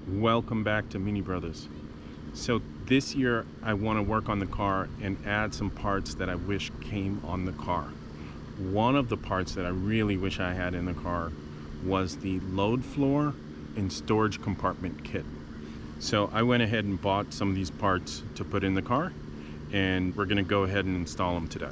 Welcome back to Mini Brothers. So this year I want to work on the car and add some parts that I wish came on the car. One of the parts that I really wish I had in the car was the load floor and storage compartment kit. So I went ahead and bought some of these parts to put in the car, and we're going to go ahead and install them today.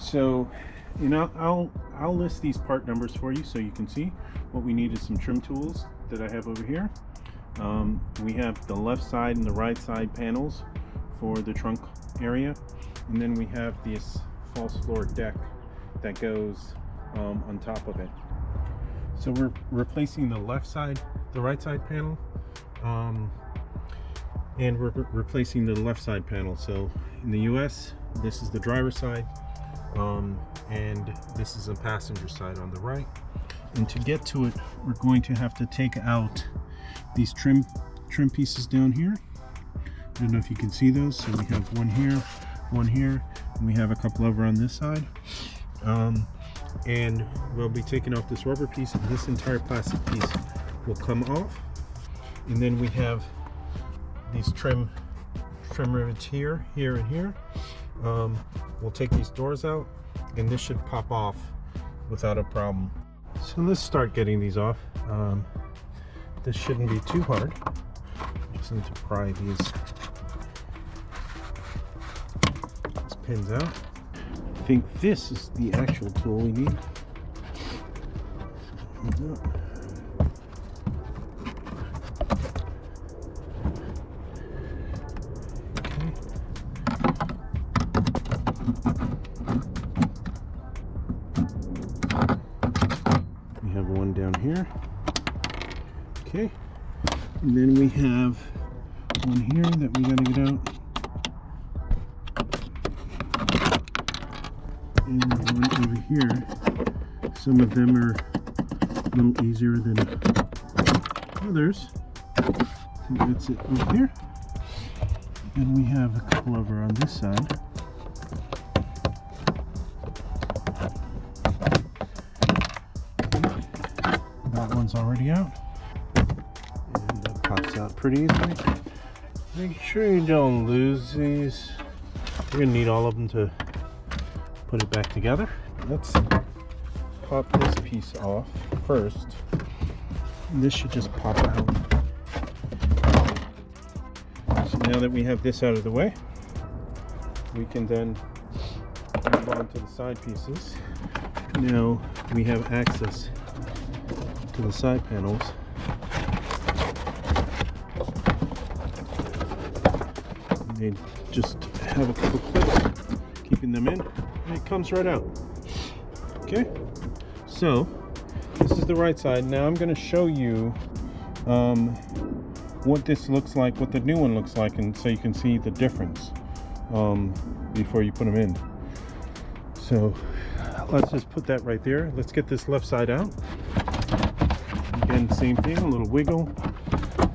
So, I'll list these part numbers for you so you can see. What we need is some trim tools that I have over here. We have the left side and the right side panels for the trunk area, and then we have this false floor deck that goes on top of it. So we're replacing the right side panel, and we're replacing the left side panel. So in the US, this is the driver's side, and this is the passenger side on the right. And to get to it, we're going to have to take out these trim pieces down here. I don't know if you can see those. So we have one here, and we have a couple over on this side. And we'll be taking off this rubber piece, and this entire plastic piece will come off. And then we have these trim rivets here, and here. We'll take these doors out, and this should pop off without a problem. So let's start getting these off. This shouldn't be too hard. Just need to pry these pins out. I think this is the actual tool we need. We have one down here. Okay, and then we have one here that we gotta get out, and one over here. Some of them are a little easier than others. I think that's it over here. And we have a couple over on this side. That one's already out. And that pops out pretty easily. Make sure you don't lose these. You're gonna need all of them to put it back together. Let's pop this piece off first. And this should just pop out. So now that we have this out of the way, we can then move on to the side pieces. Now we have access to the side panels. They just have a couple clips keeping them in, and it comes right out. Okay, so this is the right side. Now I'm going to show you what this looks like, what the new one looks like, and so you can see the difference before you put them in. So let's just put that right there. Let's get this left side out. Again, same thing, a little wiggle,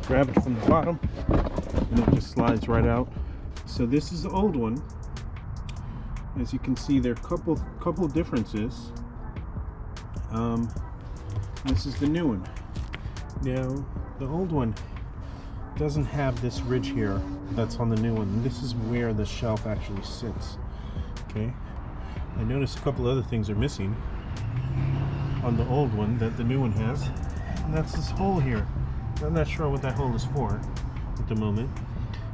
grab it from the bottom, and it just slides right out. So this is the old one. As you can see, there are a couple of differences. This is the new one. Now, the old one doesn't have this ridge here that's on the new one. And this is where the shelf actually sits. Okay. I noticed a couple other things are missing on the old one that the new one has. And that's this hole here. I'm not sure what that hole is for at the moment.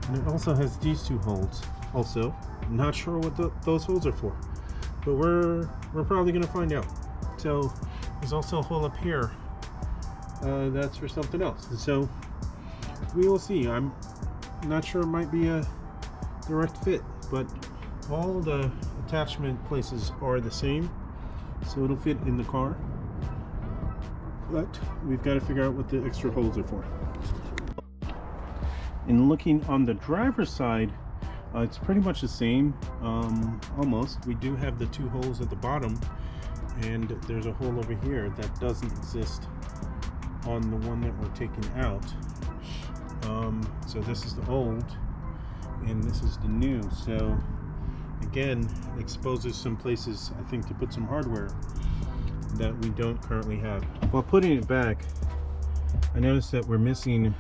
And it also has these two holes. Also, I'm not sure what those holes are for, but we're probably going to find out. So there's also a hole up here. That's for something else. So we will see. I'm not sure. It might be a direct fit, but all the attachment places are the same, so it'll fit in the car. But we've got to figure out what the extra holes are for. And looking on the driver's side, it's pretty much the same, almost. We do have the two holes at the bottom, and there's a hole over here that doesn't exist on the one that we're taking out. So this is the old and this is the new. So again, exposes some places, I think, to put some hardware that we don't currently have. While putting it back, I noticed that we're missing,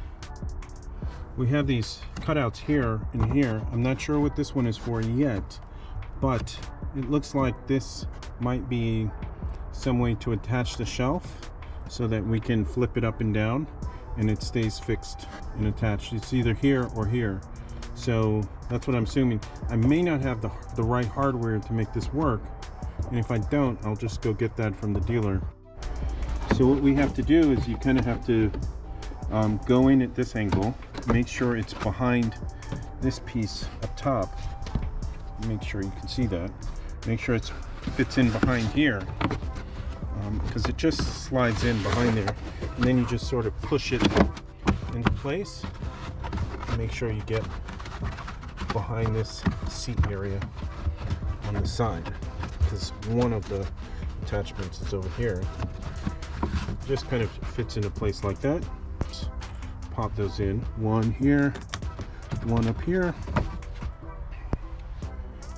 we have these cutouts here and here. I'm not sure what this one is for yet, but it looks like this might be some way to attach the shelf so that we can flip it up and down and it stays fixed and attached. It's either here or here. So that's what I'm assuming. I may not have the right hardware to make this work, and if I don't, I'll just go get that from the dealer. So what we have to do is you kind of have to go in at this angle, make sure it's behind this piece up top. Make sure you can see that. Make sure it fits in behind here, because it just slides in behind there, and then you just sort of push it into place. Make sure you get behind this seat area on the side, because one of the attachments is over here. Just kind of fits into place like that. Just pop those in, one here, one up here,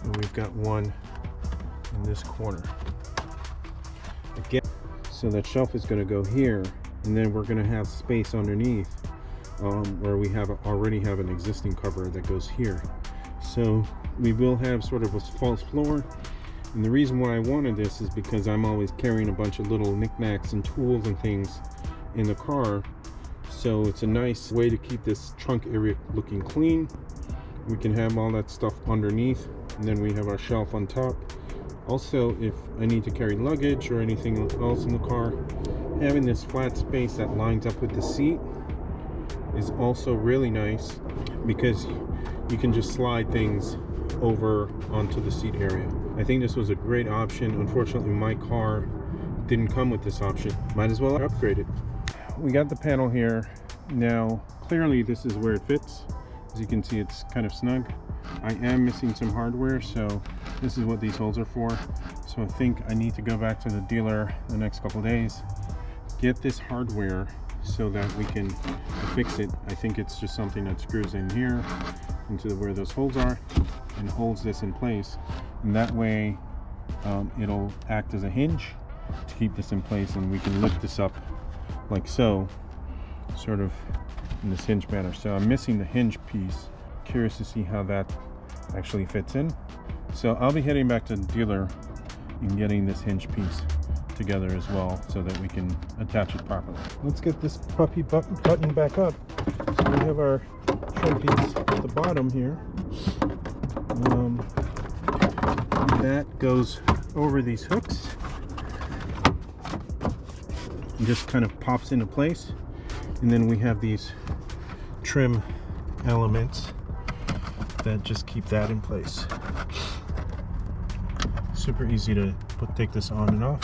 and we've got one in this corner. Again, so that shelf is going to go here, and then we're going to have space underneath where we already have an existing cover that goes here. So we will have sort of a false floor, and the reason why I wanted this is because I'm always carrying a bunch of little knickknacks and tools and things in the car, so it's a nice way to keep this trunk area looking clean. We can have all that stuff underneath, and then we have our shelf on top. Also, if I need to carry luggage or anything else in the car, having this flat space that lines up with the seat is also really nice, because you can just slide things over onto the seat area. I think this was a great option. Unfortunately, my car didn't come with this option. Might as well upgrade it. We got the panel here. Now, clearly this is where it fits. As you can see, it's kind of snug. I am missing some hardware, so this is what these holes are for. So I think I need to go back to the dealer the next couple of days, get this hardware so that we can fix it. I think it's just something that screws in here into where those holes are and holds this in place, and that way it'll act as a hinge to keep this in place, and we can lift this up like so, sort of in this hinge manner. So I'm missing the hinge piece. Curious to see how that actually fits in. So I'll be heading back to the dealer and getting this hinge piece together as well, so that we can attach it properly. Let's get this puppy button back up. So we have our trim piece at the bottom here. That goes over these hooks and just kind of pops into place, and then we have these trim elements that just keep that in place. Super easy to take this on and off.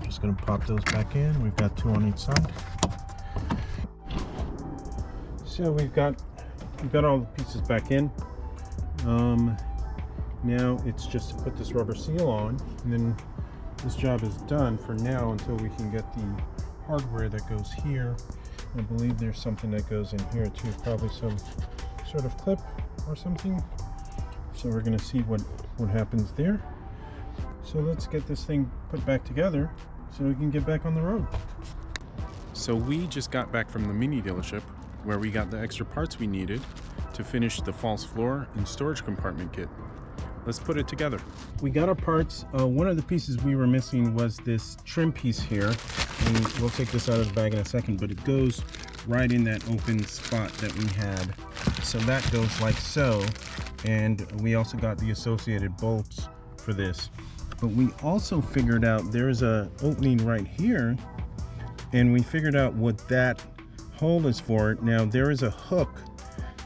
Just gonna pop those back in. We've got two on each side. So we've got all the pieces back in. Now it's just to put this rubber seal on, and then this job is done for now until we can get the hardware that goes here. I believe there's something that goes in here too, probably some sort of clip or something. So we're gonna see what happens there. So let's get this thing put back together so we can get back on the road. So we just got back from the Mini dealership, where we got the extra parts we needed to finish the false floor and storage compartment kit. Let's put it together. We got our parts. One of the pieces we were missing was this trim piece here, and we'll take this out of the bag in a second, but it goes right in that open spot that we had. So that goes like so, and we also got the associated bolts for this. But we also figured out there's a opening right here, and we figured out what that hole is for. Now there is a hook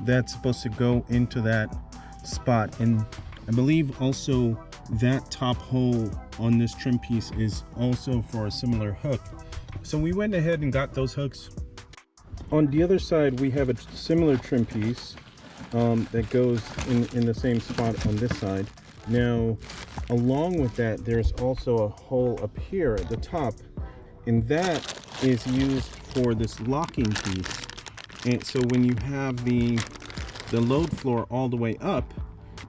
that's supposed to go into that spot, and I believe also that top hole on this trim piece is also for a similar hook. So we went ahead and got those hooks. On the other side, we have a similar trim piece that goes in the same spot on this side. Now, along with that, there's also a hole up here at the top, and that is used for this locking piece. And so when you have the load floor all the way up,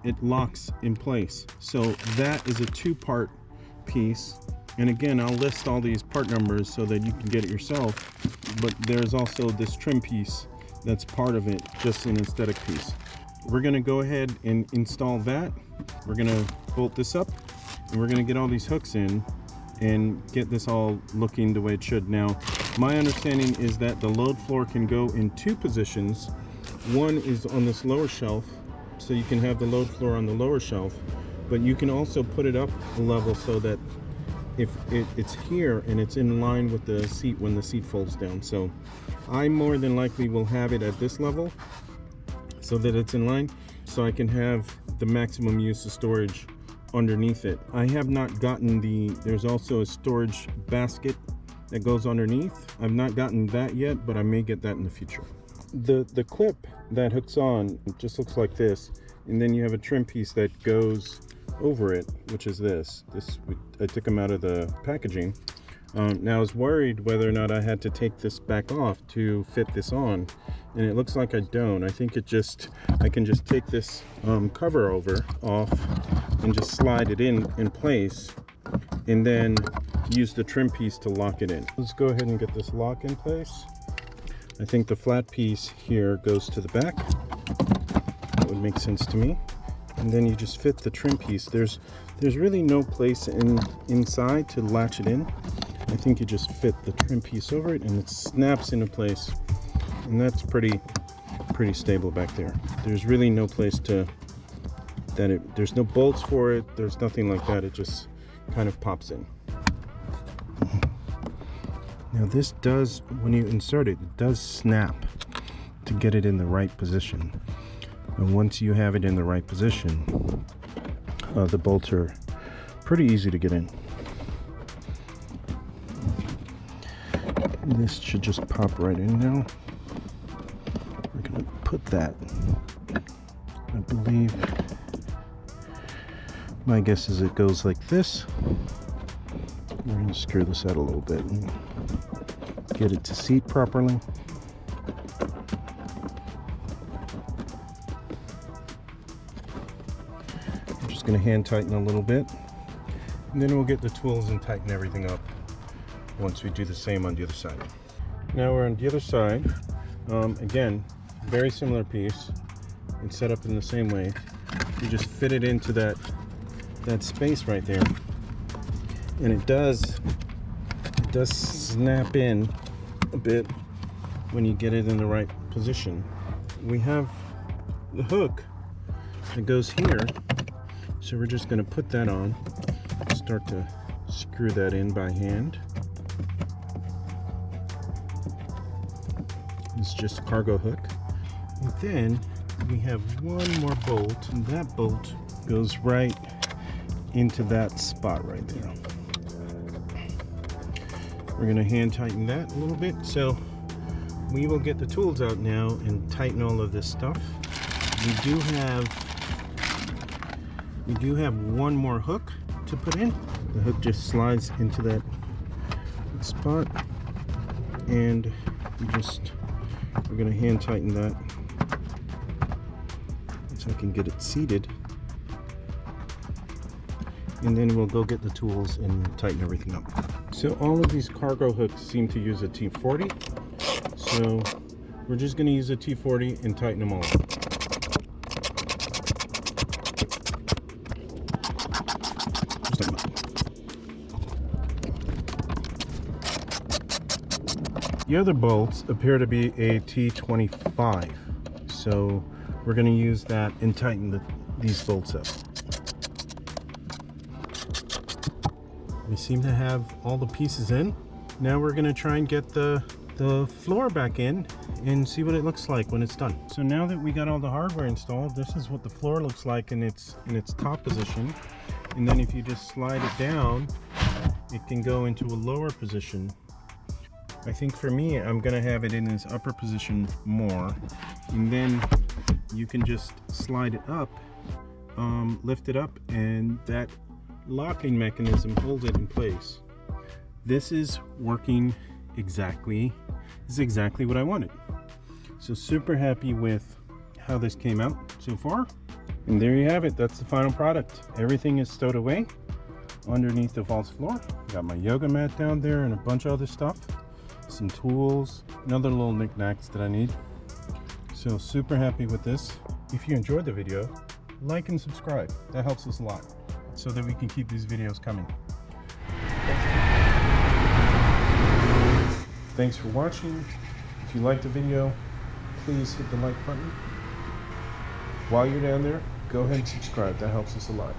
it locks in place. So that is a two-part piece. And again, I'll list all these part numbers so that you can get it yourself. But there's also this trim piece that's part of it, just an aesthetic piece. We're gonna go ahead and install that. We're gonna bolt this up, and we're gonna get all these hooks in and get this all looking the way it should. Now, my understanding is that the load floor can go in two positions. One is on this lower shelf, so you can have the load floor on the lower shelf, but you can also put it up a level so that if it's here and it's in line with the seat when the seat folds down. So I more than likely will have it at this level so that it's in line, so I can have the maximum use of storage underneath it. I have not gotten there's also a storage basket that goes underneath. I've not gotten that yet, but I may get that in the future. The clip that hooks on just looks like this, and then you have a trim piece that goes over it, which is this. I took them out of the packaging. Now I was worried whether or not I had to take this back off to fit this on, and it looks like I don't. I think I can just take this cover off and just slide it in place, and then use the trim piece to lock it in. Let's go ahead and get this lock in place. I think the flat piece here goes to the back. That would make sense to me. And then you just fit the trim piece. There's really no place inside to latch it in. I think you just fit the trim piece over it and it snaps into place. And that's pretty stable back there. There's really no place there's no bolts for it. There's nothing like that. It just kind of pops in. Now this does, when you insert it, it does snap to get it in the right position. And once you have it in the right position, the bolts are pretty easy to get in. This should just pop right in now. We're gonna put that, I believe, my guess is it goes like this. We're gonna screw this out a little bit and get it to seat properly. Going to hand tighten a little bit, and then we'll get the tools and tighten everything up once we do the same on the other side. Now we're on the other side. Again, very similar piece. It's set up in the same way. You just fit it into that space right there, and it does snap in a bit when you get it in the right position. We have the hook that goes here. So we're just going to put that on, start to screw that in by hand. It's just a cargo hook. And then we have one more bolt, and that bolt goes right into that spot right there. We're going to hand tighten that a little bit. So we will get the tools out now and tighten all of this stuff. We do have one more hook to put in. The hook just slides into that spot, and we're going to hand tighten that so I can get it seated, and then we'll go get the tools and tighten everything up. So all of these cargo hooks seem to use a T40, so we're just going to use a T40 and tighten them all up. The other bolts appear to be a T25, so we're going to use that and tighten these bolts up. We seem to have all the pieces in. Now we're going to try and get the floor back in and see what it looks like when it's done. So now that we got all the hardware installed, this is what the floor looks like in its top position. And then if you just slide it down, it can go into a lower position. I think for me, I'm gonna have it in its upper position more, and then you can just slide it up lift it up, and that locking mechanism holds it in place. This is working exactly. This is exactly what I wanted. So super happy with how this came out so far. And there you have it. That's the final product. Everything is stowed away underneath the vault's floor. Got my yoga mat down there and a bunch of other stuff. Some tools and other little knickknacks that I need. So super happy with this. If you enjoyed the video, like and subscribe. That helps us a lot so that we can keep these videos coming. Thanks for watching. If you liked the video, please hit the like button. While you're down there, go ahead and subscribe. That helps us a lot.